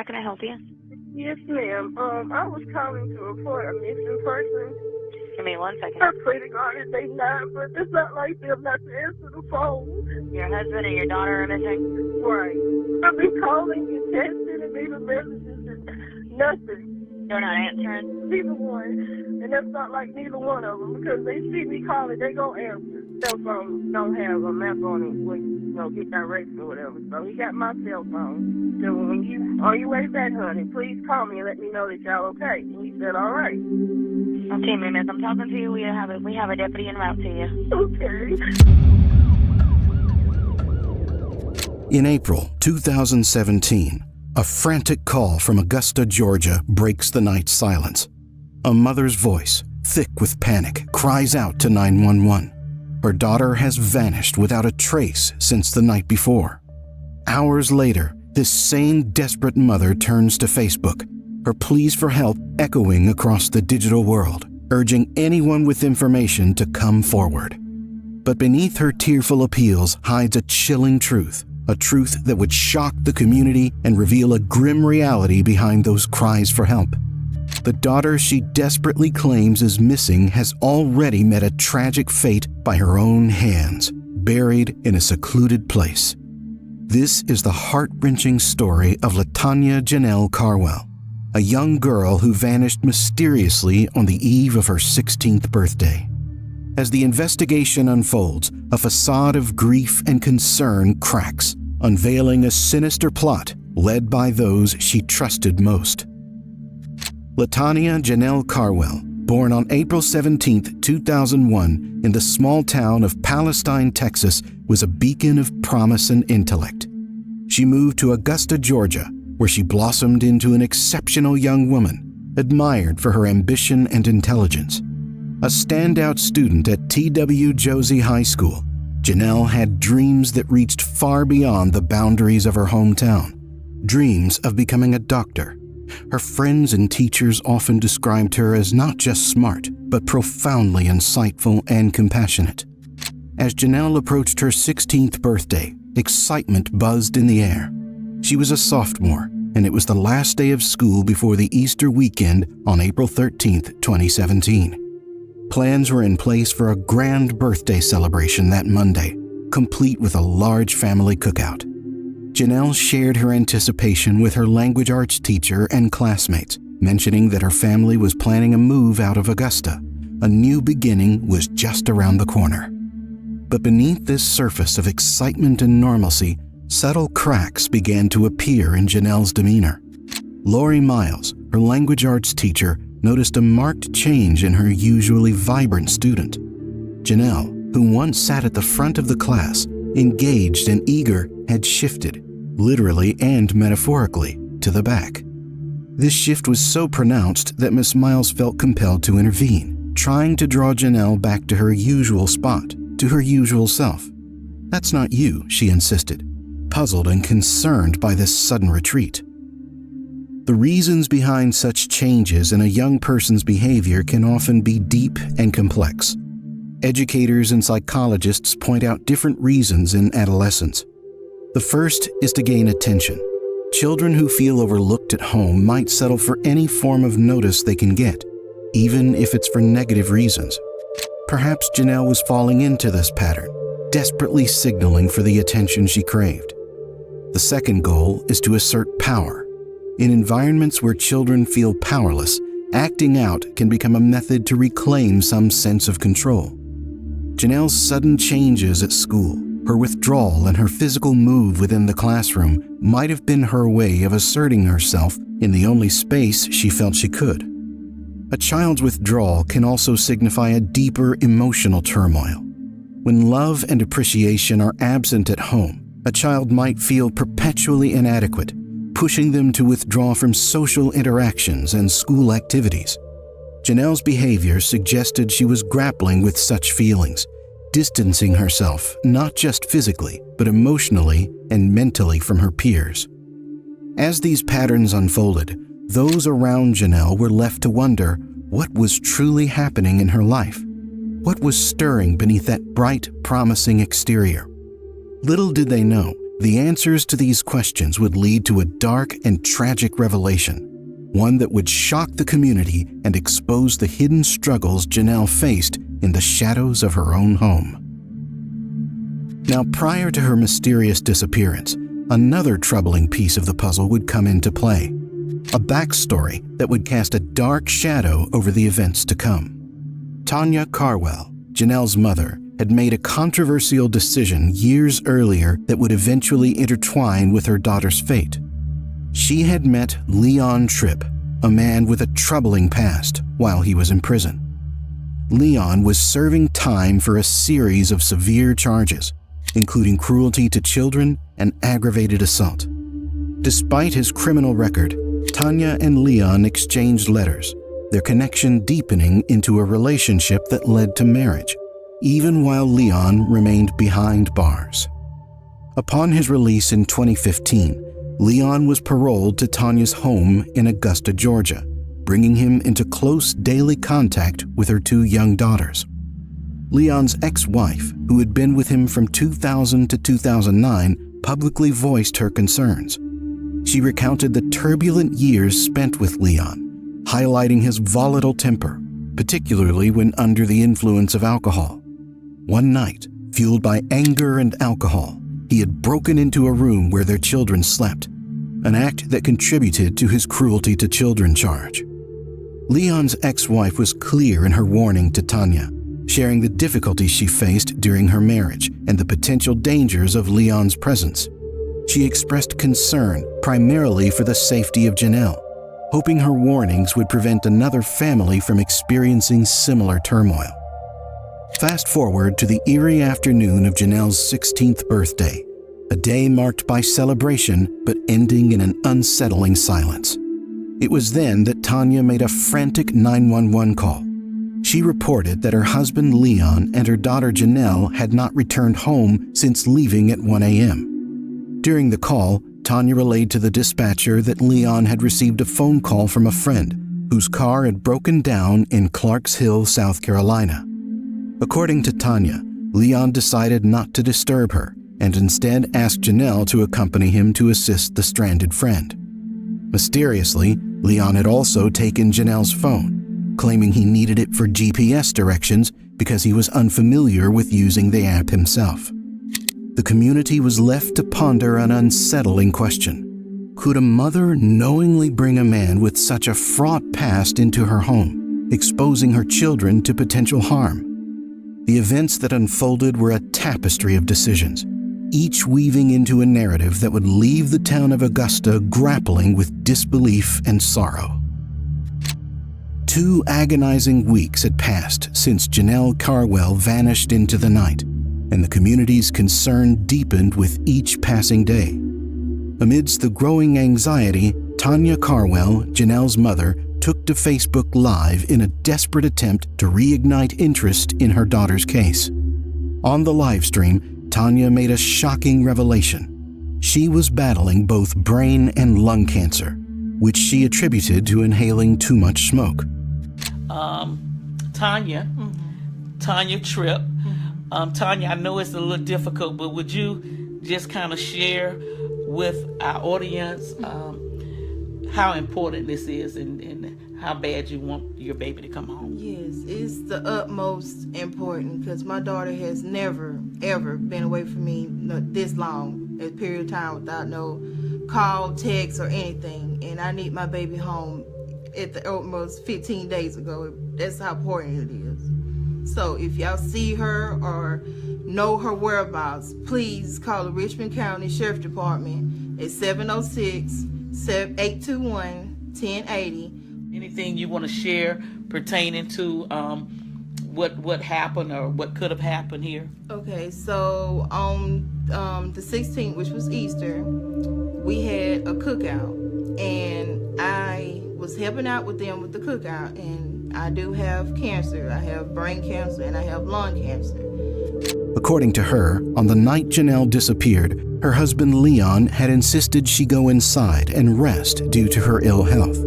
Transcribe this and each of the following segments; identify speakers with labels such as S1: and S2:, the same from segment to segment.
S1: How can I help you?
S2: Yes, ma'am. I was calling to report a missing person.
S1: Give me 1 second.
S2: I pray to God that they not, but it's not like them not to answer the phone.
S1: Your husband and your daughter are missing?
S2: Right. I've been calling and texting and leaving messages and nothing.
S1: They're not answering?
S2: Neither one. And that's not like neither one of them because they see me calling, they gonna answer. Cell phone don't have a map on it where you get directions or whatever. So he got my cell phone. So when you on your way back, honey, please call me and let me know that y'all okay. And he said, all right.
S1: Okay, ma'am, as I'm talking to you, we have a deputy en route to you.
S2: Okay.
S3: In April 2017, a frantic call from Augusta, Georgia breaks the night silence. A mother's voice, thick with panic, cries out to 911. Her daughter has vanished without a trace since the night before. Hours later, this same desperate mother turns to Facebook, her pleas for help echoing across the digital world, urging anyone with information to come forward. But beneath her tearful appeals hides a chilling truth, a truth that would shock the community and reveal a grim reality behind those cries for help. The daughter she desperately claims is missing has already met a tragic fate by her own hands, buried in a secluded place. This is the heart-wrenching story of Tanya Janelle Carwell, a young girl who vanished mysteriously on the eve of her 16th birthday. As the investigation unfolds, a facade of grief and concern cracks, unveiling a sinister plot led by those she trusted most. Tanya Janelle Carwell, born on April 17, 2001, in the small town of Palestine, Texas, was a beacon of promise and intellect. She moved to Augusta, Georgia, where she blossomed into an exceptional young woman, admired for her ambition and intelligence. A standout student at T.W. Josie High School, Janelle had dreams that reached far beyond the boundaries of her hometown. Dreams of becoming a doctor. Her friends and teachers often described her as not just smart, but profoundly insightful and compassionate. As Janelle approached her 16th birthday, excitement buzzed in the air. She was a sophomore, and it was the last day of school before the Easter weekend on April 13, 2017. Plans were in place for a grand birthday celebration that Monday, complete with a large family cookout. Janelle shared her anticipation with her language arts teacher and classmates, mentioning that her family was planning a move out of Augusta. A new beginning was just around the corner. But beneath this surface of excitement and normalcy, subtle cracks began to appear in Janelle's demeanor. Lori Miles, her language arts teacher, noticed a marked change in her usually vibrant student. Janelle, who once sat at the front of the class, engaged and eager, had shifted, literally and metaphorically, to the back. This shift was so pronounced that Miss Miles felt compelled to intervene, trying to draw Janelle back to her usual spot, to her usual self. "That's not you," she insisted, puzzled and concerned by this sudden retreat. The reasons behind such changes in a young person's behavior can often be deep and complex. Educators and psychologists point out different reasons in adolescence. The first is to gain attention. Children who feel overlooked at home might settle for any form of notice they can get, even if it's for negative reasons. Perhaps Janelle was falling into this pattern, desperately signaling for the attention she craved. The second goal is to assert power. In environments where children feel powerless, acting out can become a method to reclaim some sense of control. Janelle's sudden changes at school, her withdrawal and her physical move within the classroom might have been her way of asserting herself in the only space she felt she could. A child's withdrawal can also signify a deeper emotional turmoil. When love and appreciation are absent at home, a child might feel perpetually inadequate, pushing them to withdraw from social interactions and school activities. Janelle's behavior suggested she was grappling with such feelings, distancing herself not just physically, but emotionally and mentally from her peers. As these patterns unfolded, those around Janelle were left to wonder what was truly happening in her life. What was stirring beneath that bright, promising exterior? Little did they know, The answers to these questions would lead to a dark and tragic revelation, one that would shock the community and expose the hidden struggles Janelle faced in the shadows of her own home. Now, prior to her mysterious disappearance, another troubling piece of the puzzle would come into play, a backstory that would cast a dark shadow over the events to come. Tanya Carwell, Janelle's mother, had made a controversial decision years earlier that would eventually intertwine with her daughter's fate. She had met Leon Tripp, a man with a troubling past, while he was in prison. Leon was serving time for a series of severe charges, including cruelty to children and aggravated assault. Despite his criminal record, Tanya and Leon exchanged letters, their connection deepening into a relationship that led to marriage, even while Leon remained behind bars. Upon his release in 2015, Leon was paroled to Tanya's home in Augusta, Georgia, bringing him into close daily contact with her two young daughters. Leon's ex-wife, who had been with him from 2000 to 2009, publicly voiced her concerns. She recounted the turbulent years spent with Leon, highlighting his volatile temper, particularly when under the influence of alcohol. One night, fueled by anger and alcohol, he had broken into a room where their children slept, an act that contributed to his cruelty to children charge. Leon's ex-wife was clear in her warning to Tanya, sharing the difficulties she faced during her marriage and the potential dangers of Leon's presence. She expressed concern primarily for the safety of Janelle, hoping her warnings would prevent another family from experiencing similar turmoil. Fast forward to the eerie afternoon of Janelle's 16th birthday, a day marked by celebration but ending in an unsettling silence. It was then that Tanya made a frantic 911 call. She reported that her husband Leon and her daughter Janelle had not returned home since leaving at 1 a.m. During the call, Tanya relayed to the dispatcher that Leon had received a phone call from a friend whose car had broken down in Clarks Hill, South Carolina. According to Tanya, Leon decided not to disturb her and instead asked Janelle to accompany him to assist the stranded friend. Mysteriously, Leon had also taken Janelle's phone, claiming he needed it for GPS directions because he was unfamiliar with using the app himself. The community was left to ponder an unsettling question. Could a mother knowingly bring a man with such a fraught past into her home, exposing her children to potential harm? The events that unfolded were a tapestry of decisions, each weaving into a narrative that would leave the town of Augusta grappling with disbelief and sorrow. 2 agonizing weeks had passed since Janelle Carwell vanished into the night, and the community's concern deepened with each passing day. Amidst the growing anxiety, Tanya Carwell, Janelle's mother, took to Facebook Live in a desperate attempt to reignite interest in her daughter's case. On the live stream, Tanya made a shocking revelation. She was battling both brain and lung cancer, which she attributed to inhaling too much smoke.
S4: Tanya Tripp. Tanya, I know it's a little difficult, but would you just kind of share with our audience how important this is and how bad you want your baby to come home?
S5: Yes, it's the utmost important because my daughter has never, ever been away from me this long, a period of time without no call, text, or anything. And I need my baby home at the utmost 15 days ago. That's how important it is. So if y'all see her or know her whereabouts, please call the Richmond County Sheriff Department at 706-821-1080.
S4: Anything you want to share pertaining to what happened or what could have happened here?
S5: Okay, so on the 16th, which was Easter, we had a cookout, and I was helping out with them with the cookout, and I do have cancer. I have brain cancer and I have lung cancer.
S3: According to her, on the night Janelle disappeared, her husband Leon had insisted she go inside and rest due to her ill health.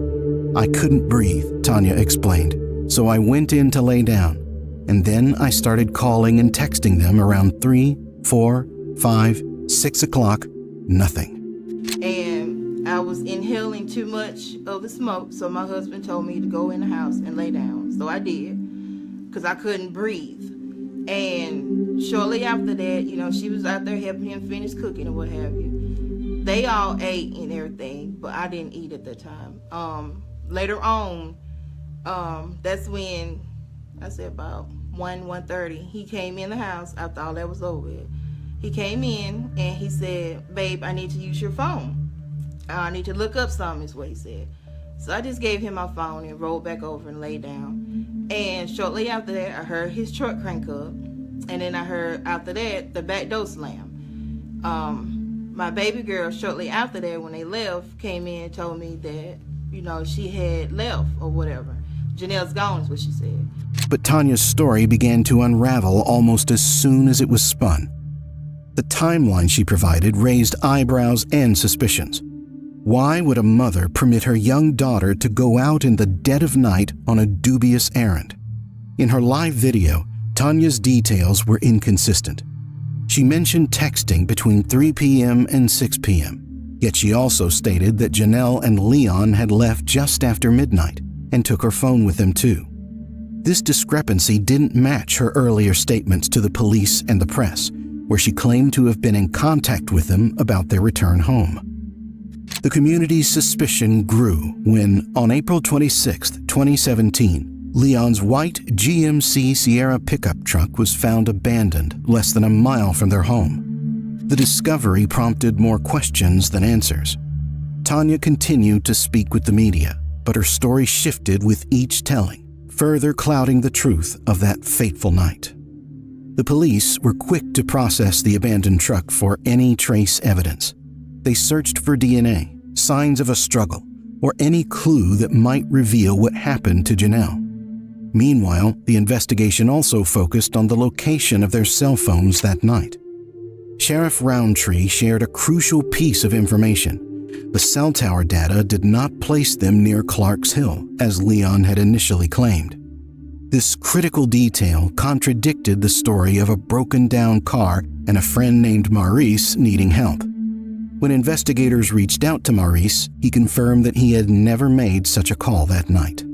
S3: I couldn't breathe, Tanya explained, so I went in to lay down, and then I started calling and texting them around 3, 4, 5, 6 o'clock nothing.
S5: And I was inhaling too much of the smoke, so my husband told me to go in the house and lay down. So I did, because I couldn't breathe. And shortly after that, you know, she was out there helping him finish cooking or what have you. They all ate and everything, but I didn't eat at that time. Later on, that's when, I said about 1:30, he came in the house after all that was over with. He came in and he said, "Babe, I need to use your phone. I need to look up something," is what he said. So I just gave him my phone and rolled back over and laid down. And shortly after that, I heard his truck crank up. And then I heard after that, the back door slam. My baby girl, shortly after that, when they left, came in and told me that, you know, she had left or whatever. Janelle's gone is what she said.
S3: But Tanya's story began to unravel almost as soon as it was spun. The timeline she provided raised eyebrows and suspicions. Why would a mother permit her young daughter to go out in the dead of night on a dubious errand? In her live video, Tanya's details were inconsistent. She mentioned texting between 3 p.m. and 6 p.m., yet she also stated that Janelle and Leon had left just after midnight and took her phone with them too. This discrepancy didn't match her earlier statements to the police and the press, where she claimed to have been in contact with them about their return home. The community's suspicion grew when, on April 26, 2017, Leon's white GMC Sierra pickup truck was found abandoned less than a mile from their home. The discovery prompted more questions than answers. Tanya continued to speak with the media, but her story shifted with each telling, further clouding the truth of that fateful night. The police were quick to process the abandoned truck for any trace evidence. They searched for DNA, signs of a struggle, or any clue that might reveal what happened to Janelle. Meanwhile, the investigation also focused on the location of their cell phones that night. Sheriff Roundtree shared a crucial piece of information. The cell tower data did not place them near Clark's Hill, as Leon had initially claimed. This critical detail contradicted the story of a broken-down car and a friend named Maurice needing help. When investigators reached out to Maurice, he confirmed that he had never made such a call that night.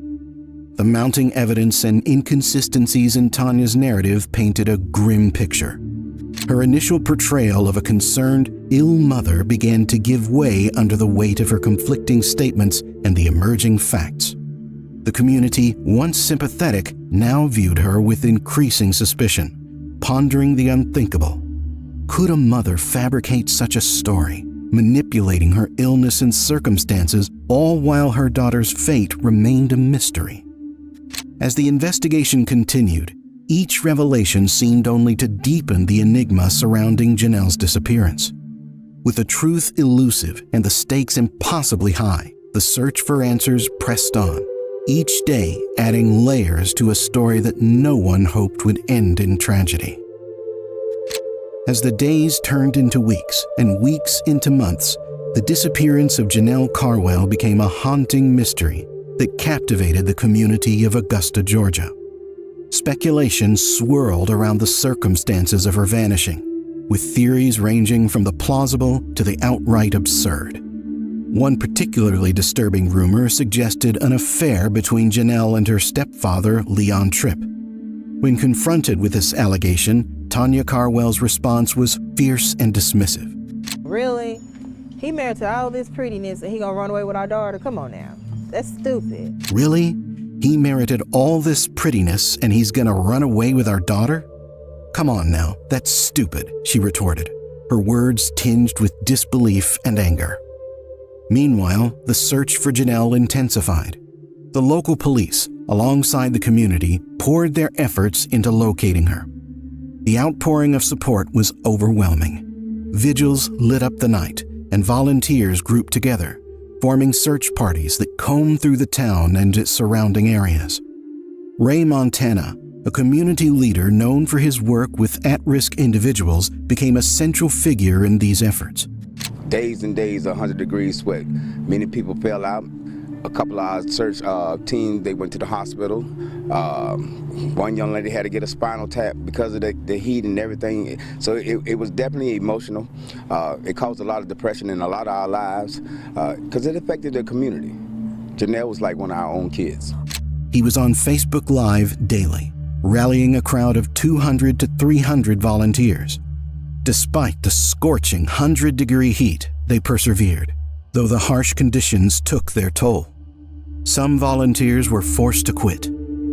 S3: The mounting evidence and inconsistencies in Tanya's narrative painted a grim picture. Her initial portrayal of a concerned, ill mother began to give way under the weight of her conflicting statements and the emerging facts. The community, once sympathetic, now viewed her with increasing suspicion, pondering the unthinkable. Could a mother fabricate such a story, manipulating her illness and circumstances, all while her daughter's fate remained a mystery? As the investigation continued, each revelation seemed only to deepen the enigma surrounding Janelle's disappearance. With the truth elusive and the stakes impossibly high, the search for answers pressed on, each day adding layers to a story that no one hoped would end in tragedy. As the days turned into weeks and weeks into months, the disappearance of Janelle Carwell became a haunting mystery that captivated the community of Augusta, Georgia. Speculation swirled around the circumstances of her vanishing, with theories ranging from the plausible to the outright absurd. One particularly disturbing rumor suggested an affair between Janelle and her stepfather, Leon Tripp. When confronted with this allegation, Tanya Carwell's response was fierce and dismissive.
S6: Really? He married to all this prettiness and he gonna run away with our daughter? Come on now. That's stupid.
S3: Really? He merited all this prettiness and he's gonna run away with our daughter? Come on now, that's stupid, she retorted, her words tinged with disbelief and anger. Meanwhile, the search for Janelle intensified. The local police, alongside the community, poured their efforts into locating her. The outpouring of support was overwhelming. Vigils lit up the night, and volunteers grouped together, forming search parties that combed through the town and its surrounding areas. Ray Montana, a community leader known for his work with at-risk individuals, became a central figure in these efforts.
S7: Days and days of 100-degree sweat. Many people fell out. A couple of our search teams, they went to the hospital. One young lady had to get a spinal tap because of the heat and everything. So it was definitely emotional. It caused a lot of depression in a lot of our lives because it affected the community. Janelle was like one of our own kids.
S3: He was on Facebook Live daily, rallying a crowd of 200 to 300 volunteers. Despite the scorching 100-degree heat, they persevered, though the harsh conditions took their toll. Some volunteers were forced to quit.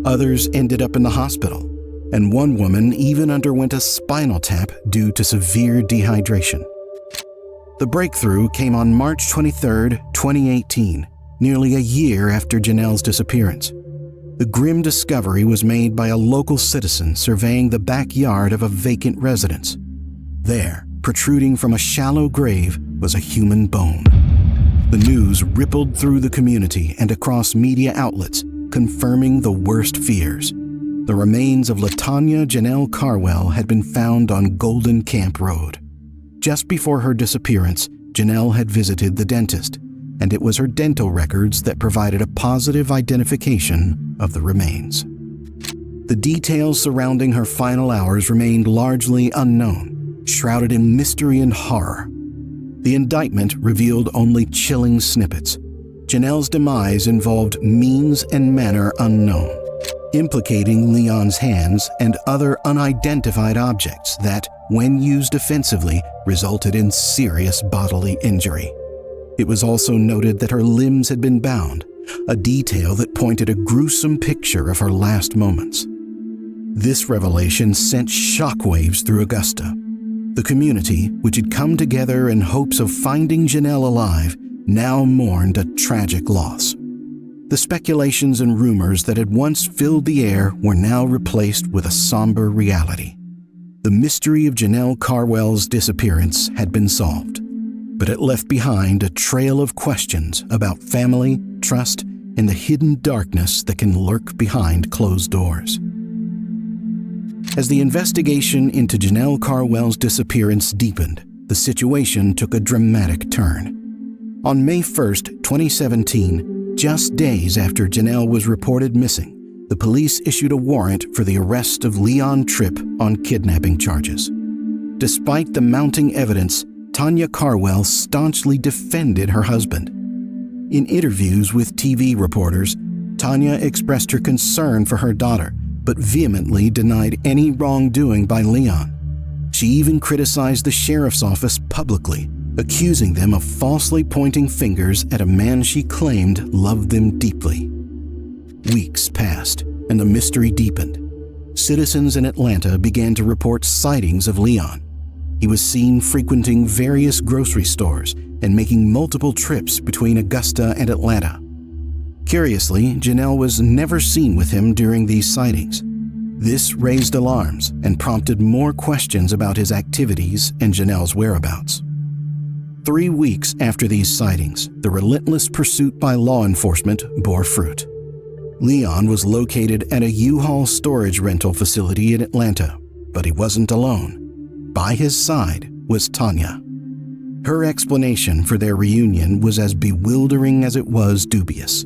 S3: Others ended up in the hospital, and one woman even underwent a spinal tap due to severe dehydration. The breakthrough came on March 23, 2018, nearly a year after Janelle's disappearance. The grim discovery was made by a local citizen surveying the backyard of a vacant residence. There, protruding from a shallow grave, was a human bone. The news rippled through the community and across media outlets, confirming the worst fears. The remains of Tanya Janelle Carwell had been found on Golden Camp Road. Just before her disappearance, Janelle had visited the dentist, and it was her dental records that provided a positive identification of the remains. The details surrounding her final hours remained largely unknown, shrouded in mystery and horror. The indictment revealed only chilling snippets. Janelle's demise involved means and manner unknown, implicating Leon's hands and other unidentified objects that, when used offensively, resulted in serious bodily injury. It was also noted that her limbs had been bound, a detail that pointed a gruesome picture of her last moments. This revelation sent shockwaves through Augusta. The community, which had come together in hopes of finding Janelle alive, now mourned a tragic loss. The speculations and rumors that had once filled the air were now replaced with a somber reality. The mystery of Janelle Carwell's disappearance had been solved, but it left behind a trail of questions about family, trust, and the hidden darkness that can lurk behind closed doors. As the investigation into Janelle Carwell's disappearance deepened, the situation took a dramatic turn. On May 1st, 2017, just days after Janelle was reported missing, the police issued a warrant for the arrest of Leon Tripp on kidnapping charges. Despite the mounting evidence, Tanya Carwell staunchly defended her husband. In interviews with TV reporters, Tanya expressed her concern for her daughter, but vehemently denied any wrongdoing by Leon. She even criticized the sheriff's office publicly, accusing them of falsely pointing fingers at a man she claimed loved them deeply. Weeks passed, and the mystery deepened. Citizens in Atlanta began to report sightings of Leon. He was seen frequenting various grocery stores and making multiple trips between Augusta and Atlanta. Curiously, Janelle was never seen with him during these sightings. This raised alarms and prompted more questions about his activities and Janelle's whereabouts. 3 weeks after these sightings, the relentless pursuit by law enforcement bore fruit. Leon was located at a U-Haul storage rental facility in Atlanta, but he wasn't alone. By his side was Tanya. Her explanation for their reunion was as bewildering as it was dubious.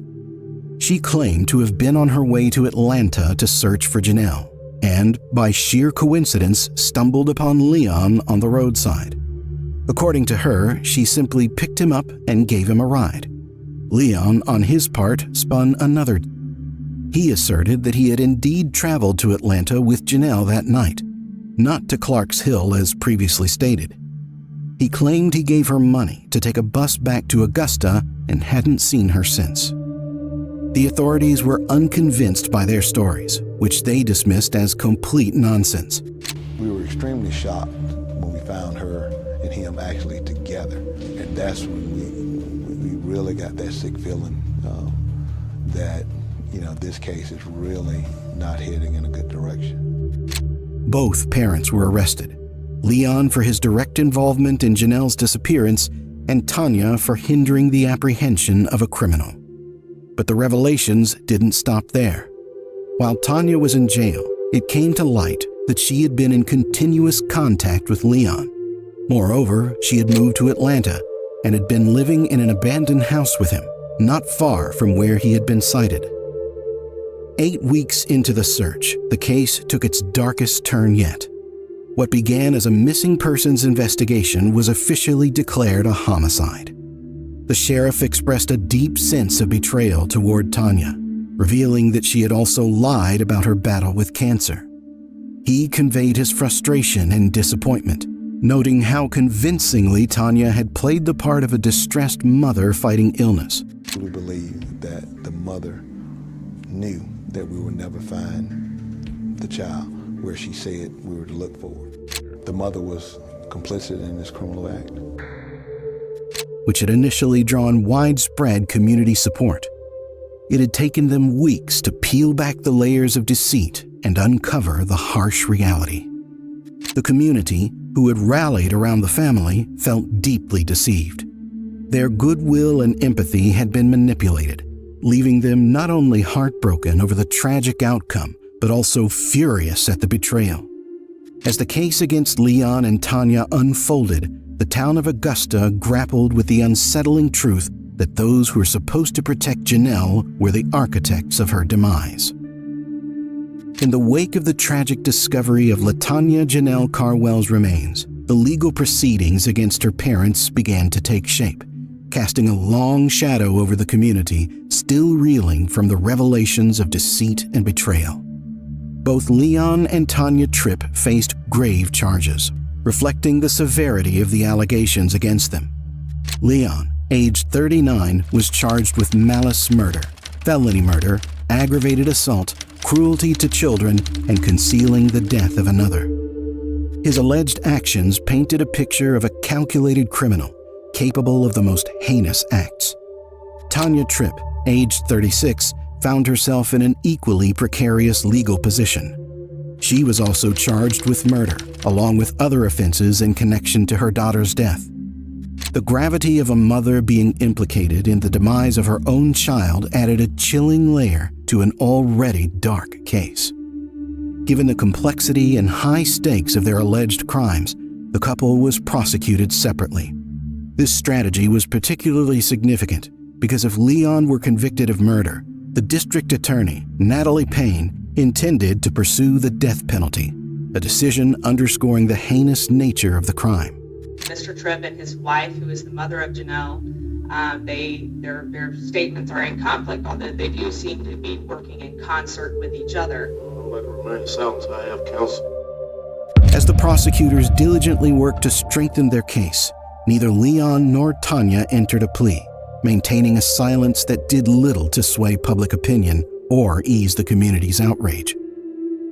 S3: She claimed to have been on her way to Atlanta to search for Janelle, and, by sheer coincidence, stumbled upon Leon on the roadside. According to her, she simply picked him up and gave him a ride. Leon, on his part, spun another. He asserted that he had indeed traveled to Atlanta with Janelle that night, not to Clark's Hill as previously stated. He claimed he gave her money to take a bus back to Augusta and hadn't seen her since. The authorities were unconvinced by their stories, which they dismissed as complete nonsense.
S8: We were extremely shocked when we found her and him actually together. And that's when we really got that sick feeling that, this case is really not heading in a good direction.
S3: Both parents were arrested. Leon for his direct involvement in Janelle's disappearance, and Tanya for hindering the apprehension of a criminal. But the revelations didn't stop there. While Tanya was in jail, it came to light that she had been in continuous contact with Leon. Moreover, she had moved to Atlanta and had been living in an abandoned house with him, not far from where he had been sighted. 8 weeks into the search, the case took its darkest turn yet. What began as a missing persons investigation was officially declared a homicide. The sheriff expressed a deep sense of betrayal toward Tanya, revealing that she had also lied about her battle with cancer. He conveyed his frustration and disappointment, noting how convincingly Tanya had played the part of a distressed mother fighting illness.
S8: We believe that the mother knew that we would never find the child where she said we were to look for. The mother was complicit in this criminal act,
S3: which had initially drawn widespread community support. It had taken them weeks to peel back the layers of deceit and uncover the harsh reality. The community, who had rallied around the family, felt deeply deceived. Their goodwill and empathy had been manipulated, leaving them not only heartbroken over the tragic outcome, but also furious at the betrayal. As the case against Leon and Tanya unfolded, the town of Augusta grappled with the unsettling truth that those who were supposed to protect Janelle were the architects of her demise. In the wake of the tragic discovery of LaTanya Janelle Carwell's remains, the legal proceedings against her parents began to take shape, casting a long shadow over the community, still reeling from the revelations of deceit and betrayal. Both Leon and Tanya Tripp faced grave charges, reflecting the severity of the allegations against them. Leon, aged 39, was charged with malice murder, felony murder, aggravated assault, cruelty to children, and concealing the death of another. His alleged actions painted a picture of a calculated criminal, capable of the most heinous acts. Tanya Tripp, aged 36, found herself in an equally precarious legal position. She was also charged with murder, along with other offenses in connection to her daughter's death. The gravity of a mother being implicated in the demise of her own child added a chilling layer to an already dark case. Given the complexity and high stakes of their alleged crimes, the couple was prosecuted separately. This strategy was particularly significant because if Leon were convicted of murder, the district attorney, Natalie Payne, intended to pursue the death penalty, a decision underscoring the heinous nature of the crime.
S9: Mr. Tripp and his wife, who is the mother of Janelle, their statements are in conflict, although they do seem to be working in concert with each other.
S10: I'm going to remain silent until I have counsel.
S3: As the prosecutors diligently worked to strengthen their case, neither Leon nor Tanya entered a plea, maintaining a silence that did little to sway public opinion or ease the community's outrage.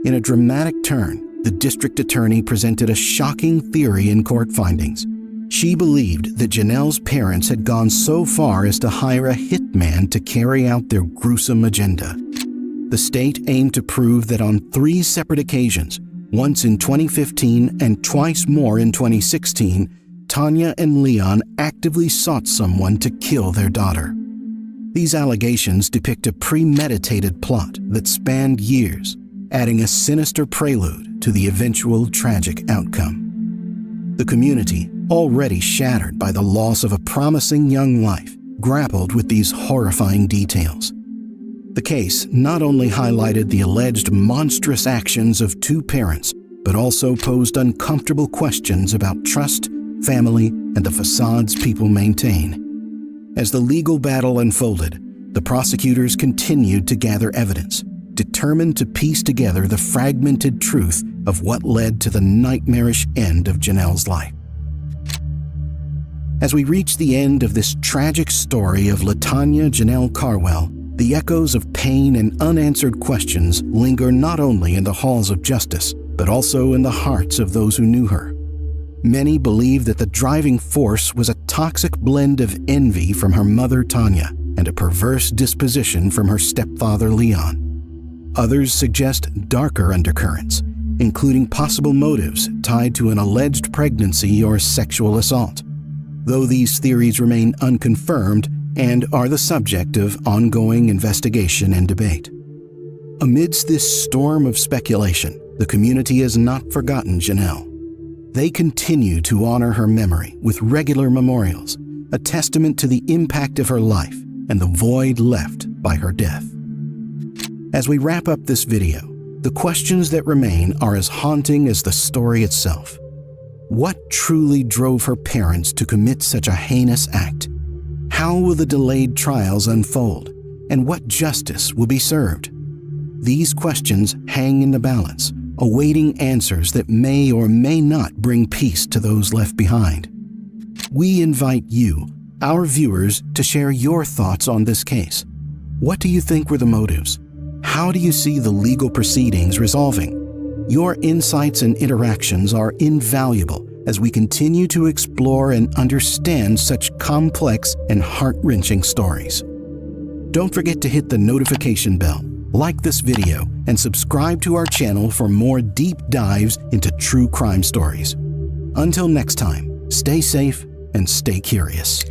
S3: In a dramatic turn, the district attorney presented a shocking theory in court findings. She believed that Janelle's parents had gone so far as to hire a hitman to carry out their gruesome agenda. The state aimed to prove that on 3 separate occasions, once in 2015 and twice more in 2016, Tanya and Leon actively sought someone to kill their daughter. These allegations depict a premeditated plot that spanned years, adding a sinister prelude to the eventual tragic outcome. The community, already shattered by the loss of a promising young life, grappled with these horrifying details. The case not only highlighted the alleged monstrous actions of 2 parents, but also posed uncomfortable questions about trust, family, and the facades people maintain. As the legal battle unfolded, the prosecutors continued to gather evidence, determined to piece together the fragmented truth of what led to the nightmarish end of Janelle's life. As we reach the end of this tragic story of LaTanya Janelle Carwell, the echoes of pain and unanswered questions linger not only in the halls of justice, but also in the hearts of those who knew her. Many believe that the driving force was a toxic blend of envy from her mother Tanya and a perverse disposition from her stepfather Leon. Others suggest darker undercurrents, including possible motives tied to an alleged pregnancy or sexual assault, though these theories remain unconfirmed and are the subject of ongoing investigation and debate. Amidst this storm of speculation, the community has not forgotten Janelle. They continue to honor her memory with regular memorials, a testament to the impact of her life and the void left by her death. As we wrap up this video, the questions that remain are as haunting as the story itself. What truly drove her parents to commit such a heinous act? How will the delayed trials unfold? And what justice will be served? These questions hang in the balance, awaiting answers that may or may not bring peace to those left behind. We invite you, our viewers, to share your thoughts on this case. What do you think were the motives? How do you see the legal proceedings resolving? Your insights and interactions are invaluable as we continue to explore and understand such complex and heart-wrenching stories. Don't forget to hit the notification bell, like this video, and subscribe to our channel for more deep dives into true crime stories. Until next time, stay safe and stay curious.